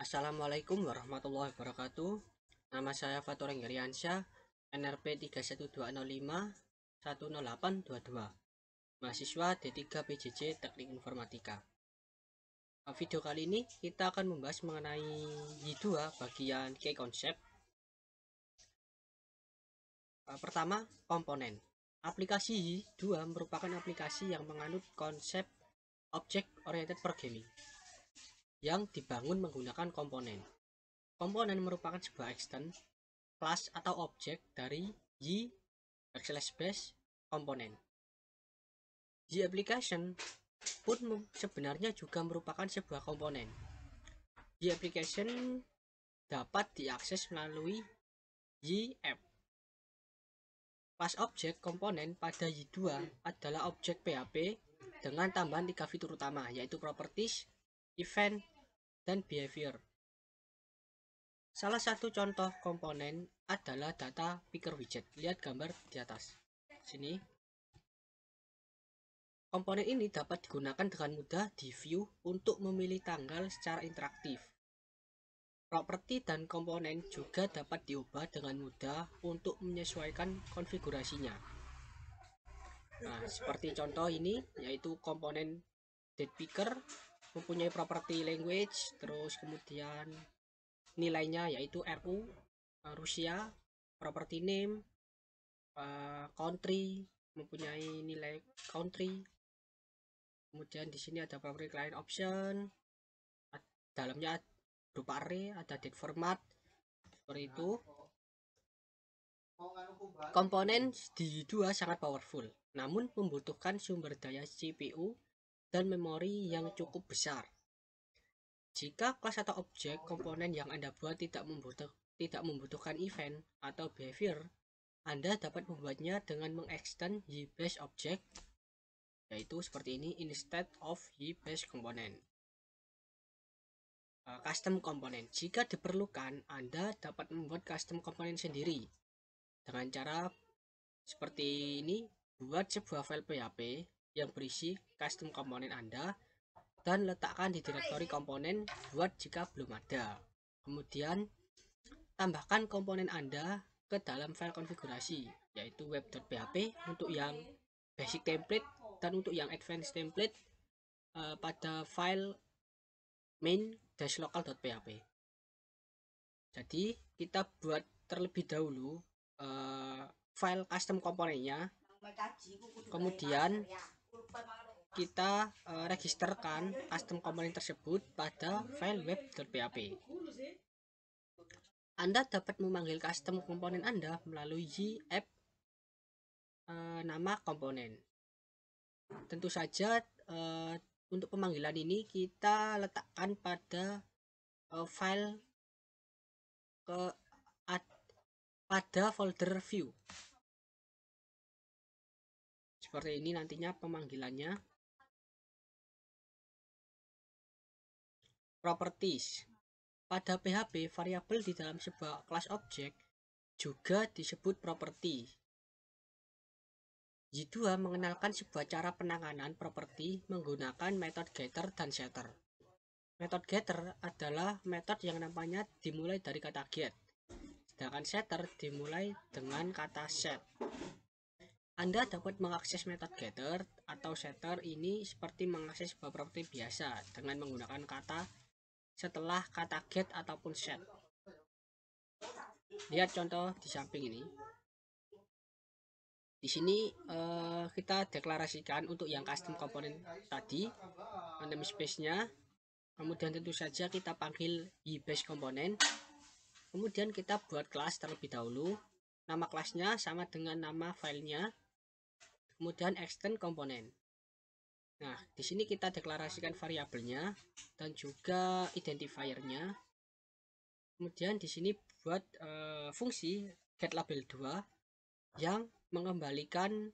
Assalamualaikum warahmatullahi wabarakatuh. Nama saya Fatur Enggeriansyah, NRP 31205 10822, mahasiswa D3 PJJ Teknik Informatika. Video kali ini kita akan membahas mengenai Y2 bagian key concept. Pertama, komponen. Aplikasi Y2 merupakan aplikasi yang menganut konsep Object Oriented Programming yang dibangun menggunakan komponen. Komponen merupakan sebuah extend, kelas atau objek dari Y \base komponen. Y application pun sebenarnya juga merupakan sebuah komponen. Y application dapat diakses melalui Y app. Kelas objek komponen pada Y2 adalah objek PHP dengan tambahan 3 fitur utama, yaitu properties, event, dan behavior. Salah satu contoh komponen adalah data picker widget. Lihat gambar di atas sini. Komponen ini dapat digunakan dengan mudah di view untuk memilih tanggal secara interaktif. Properti dan komponen juga dapat diubah dengan mudah untuk menyesuaikan konfigurasinya. Nah, seperti contoh ini, yaitu komponen datepicker mempunyai properti language, terus kemudian nilainya yaitu RU, Rusia, property name, country, mempunyai nilai country. Kemudian di sini ada property client option, dalamnya berupa array, ada date format, seperti itu. Komponen di dua sangat powerful, namun membutuhkan sumber daya CPU dan memori yang cukup besar. Jika kelas atau objek komponen yang Anda buat tidak membutuhkan event atau behavior, Anda dapat membuatnya dengan mengextend Y-base object, yaitu seperti ini, instead of Y-base component. Custom komponen. Jika diperlukan, Anda dapat membuat custom komponen sendiri dengan cara seperti ini. Buat sebuah file PHP yang berisi custom komponen Anda dan letakkan di direktori komponen buat jika belum ada. Kemudian tambahkan komponen Anda ke dalam file konfigurasi, yaitu web.php untuk yang basic template dan untuk yang advanced template pada file main-local.php. Jadi kita buat terlebih dahulu file custom komponennya, kemudian kita registerkan custom komponen tersebut pada file web.php. Anda dapat memanggil custom komponen Anda melalui Y-app nama komponen. Tentu saja untuk pemanggilan ini kita letakkan pada file pada folder view. Seperti ini nantinya pemanggilannya. Properties. Pada PHP, variabel di dalam sebuah kelas objek juga disebut properti. Y2 mengenalkan sebuah cara penanganan properti menggunakan metode getter dan setter. Metode getter adalah metode yang namanya dimulai dari kata get, sedangkan setter dimulai dengan kata set. Anda dapat mengakses metode getter atau setter ini seperti mengakses sebuah properti biasa dengan menggunakan kata setelah kata get ataupun set. Lihat contoh di samping ini. Di sini kita deklarasikan untuk yang custom komponen tadi, namespace-nya. Kemudian tentu saja kita panggil Y-base komponen. Kemudian kita buat kelas terlebih dahulu. Nama kelasnya sama dengan nama filenya. Kemudian extend komponen. Nah, di sini kita deklarasikan variabelnya dan juga identifiernya. Kemudian di sini buat fungsi getLabel2 yang mengembalikan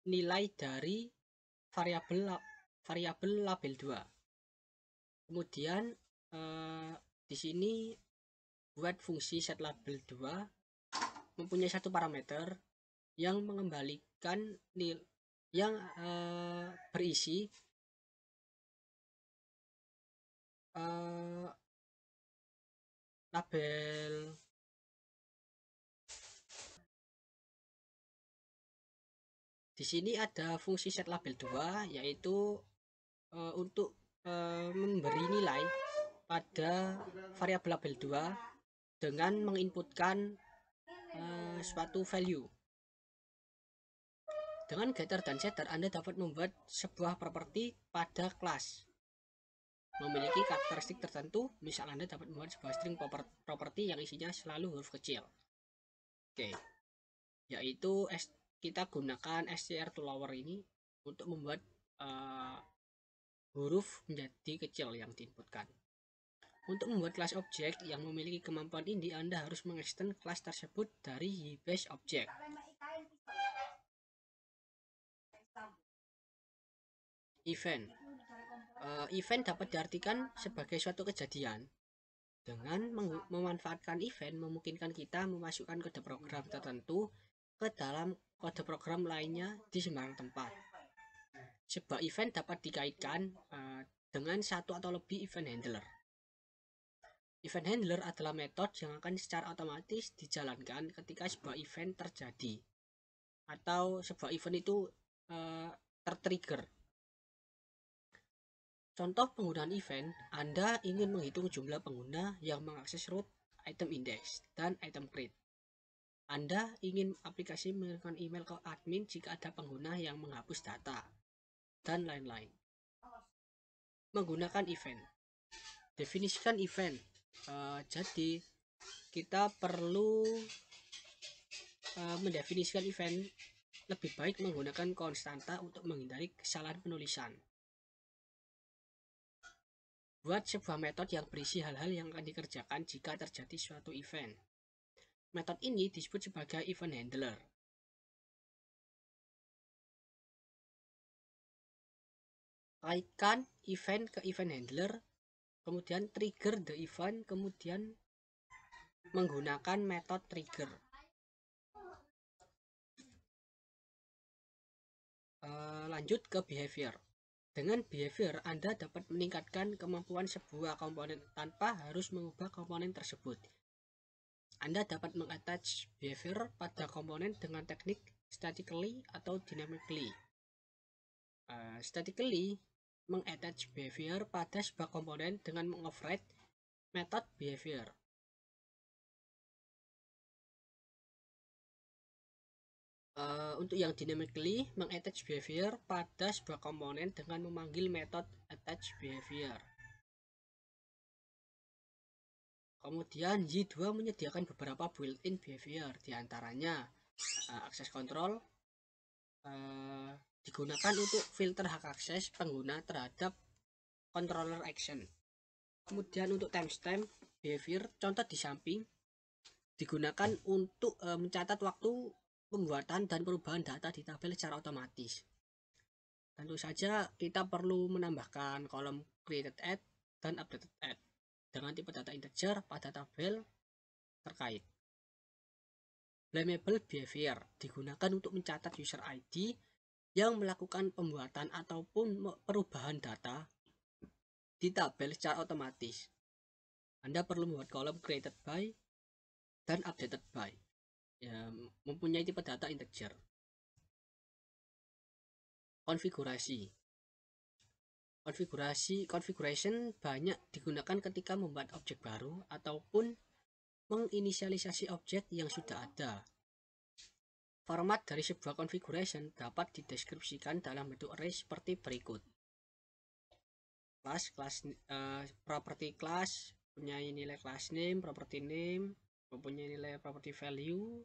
nilai dari variabel label 2. Kemudian di sini buat fungsi setLabel2 mempunyai satu parameter yang mengembalikan nilai yang berisi label di sini ada fungsi set label 2, yaitu untuk memberi nilai pada variabel label 2 dengan menginputkan suatu value. Dengan getter dan setter, Anda dapat membuat sebuah properti pada kelas memiliki karakteristik tertentu. Misal Anda dapat membuat sebuah string properti yang isinya selalu huruf kecil. Oke, yaitu kita gunakan str_to_lower ini untuk membuat huruf menjadi kecil yang diinputkan. Untuk membuat kelas objek yang memiliki kemampuan ini, Anda harus mengekstend kelas tersebut dari base object. Event. Event dapat diartikan sebagai suatu kejadian. Dengan memanfaatkan event, memungkinkan kita memasukkan kode program tertentu ke dalam kode program lainnya di sembarang tempat. Sebuah event dapat dikaitkan dengan satu atau lebih event handler. Event handler adalah metode yang akan secara otomatis dijalankan ketika sebuah event terjadi atau sebuah event itu tertrigger. Contoh penggunaan event, Anda ingin menghitung jumlah pengguna yang mengakses root, item index, dan item create. Anda ingin aplikasi mengirimkan email ke admin jika ada pengguna yang menghapus data, dan lain-lain. Menggunakan event. Definisikan event. Jadi, kita perlu mendefinisikan event lebih baik menggunakan konstanta untuk menghindari kesalahan penulisan. Buat sebuah metode yang berisi hal-hal yang akan dikerjakan jika terjadi suatu event. Metode ini disebut sebagai event handler. Kaitkan event ke event handler, kemudian trigger the event, kemudian menggunakan metode trigger. Lanjut ke behavior. Dengan behavior, Anda dapat meningkatkan kemampuan sebuah komponen tanpa harus mengubah komponen tersebut. Anda dapat mengattach behavior pada komponen dengan teknik statically atau dynamically. Statically mengattach behavior pada sebuah komponen dengan mengoverride metode behavior. Untuk yang dynamically mengattach behavior pada sebuah komponen dengan memanggil metode attach behavior. Kemudian Y2 menyediakan beberapa built-in behavior, diantaranya access control digunakan untuk filter hak akses pengguna terhadap controller action. Kemudian untuk timestamp behavior, contoh di samping, digunakan untuk mencatat waktu pembuatan dan perubahan data di tabel secara otomatis. Tentu saja kita perlu menambahkan kolom created at dan updated at dengan tipe data integer pada tabel terkait. Blamable behavior digunakan untuk mencatat user ID yang melakukan pembuatan ataupun perubahan data di tabel secara otomatis. Anda perlu membuat kolom created by dan updated by, mempunyai tipe data integer. Configuration banyak digunakan ketika membuat objek baru ataupun menginisialisasi objek yang sudah ada. Format dari sebuah configuration dapat dideskripsikan dalam bentuk array seperti berikut. Property class punya nilai class name, property name, mempunyai nilai property value.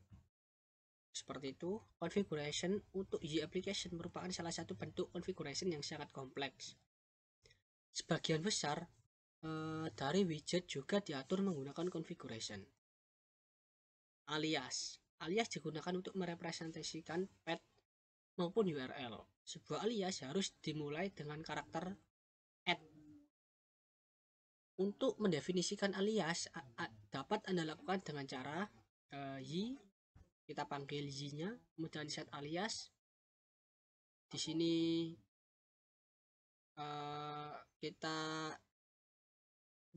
Seperti itu. Configuration untuk Y application merupakan salah satu bentuk configuration yang sangat kompleks. Sebagian besar dari widget juga diatur menggunakan configuration. Alias digunakan untuk merepresentasikan path maupun URL. Sebuah alias harus dimulai dengan karakter @ Untuk mendefinisikan alias dapat Anda lakukan dengan cara Y, kita panggil Y-nya, kemudian set alias. Di sini kita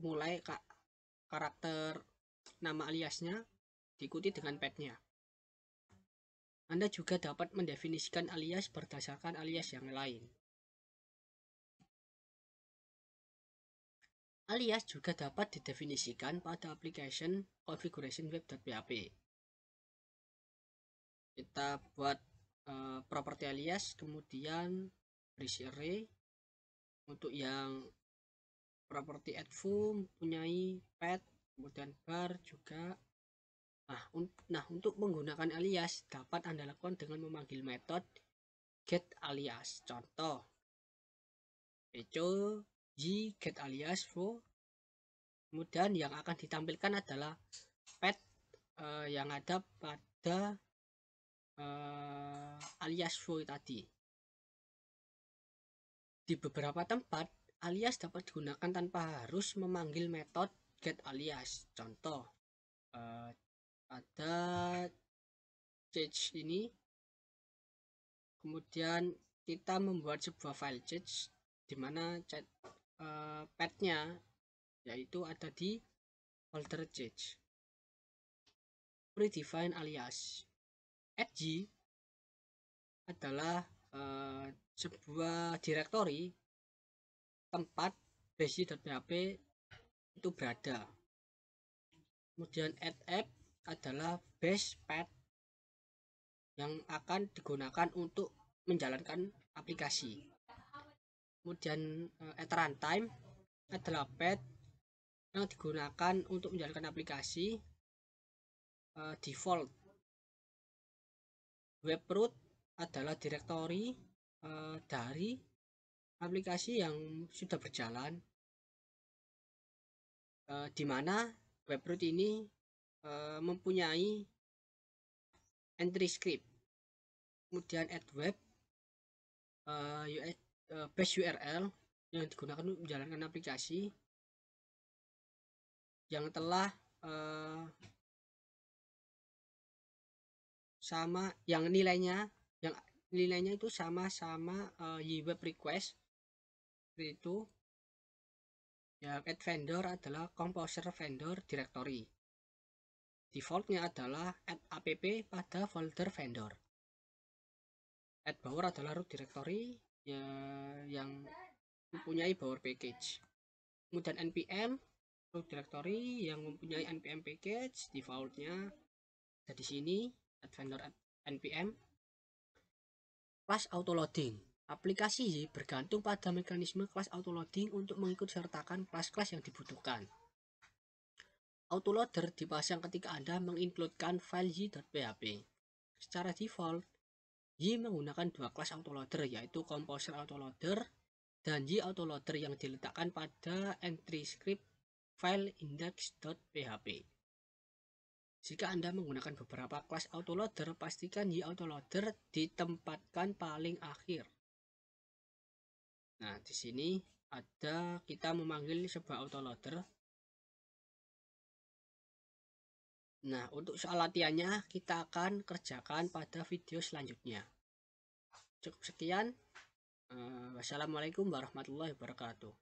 mulai karakter nama aliasnya diikuti dengan petnya. Anda juga dapat mendefinisikan alias berdasarkan alias yang lain. Alias juga dapat didefinisikan pada application configuration web.php. Kita buat properti alias, kemudian berisi array. Untuk yang properti add-foo mempunyai pet, kemudian bar juga. Nah, untuk menggunakan alias dapat Anda lakukan dengan memanggil metode get alias. Contoh, echo g get alias foo. Kemudian yang akan ditampilkan adalah pet yang ada pada alias foo tadi. Di beberapa tempat, alias dapat digunakan tanpa harus memanggil metode get alias. Contoh, ada change ini, kemudian kita membuat sebuah file change di mana petnya yaitu ada di folder change. Predefined alias. @g adalah sebuah directory tempat basic.php itu berada. Kemudian app adalah base path yang akan digunakan untuk menjalankan aplikasi. Kemudian @runtime adalah path yang digunakan untuk menjalankan aplikasi. Default webroot adalah direktori dari aplikasi yang sudah berjalan, di mana webroot ini mempunyai entry script. Kemudian web base URL yang digunakan untuk menjalankan aplikasi yang telah sama, yang nilainya itu sama-sama web request. Itu yang add vendor adalah composer vendor directory. Defaultnya adalah add app pada folder vendor. Add bower adalah root directory yang mempunyai bower package. Kemudian npm root directory yang mempunyai npm package. Defaultnya ada di sini, add vendor npm. Class autoloading. Aplikasi bergantung pada mekanisme class autoloading untuk mengikut sertakan kelas-kelas yang dibutuhkan. Autoloader dipasang ketika Anda mengincludekan file y.php. Secara default, Y menggunakan dua kelas autoloader, yaitu composer autoloader dan Y autoloader yang diletakkan pada entry script file index.php. Jika Anda menggunakan beberapa kelas autoloader, pastikan Y autoloader ditempatkan paling akhir. Nah, di sini ada kita memanggil sebuah autoloader. Nah, untuk soal latihannya kita akan kerjakan pada video selanjutnya. Cukup sekian. Wassalamualaikum warahmatullahi wabarakatuh.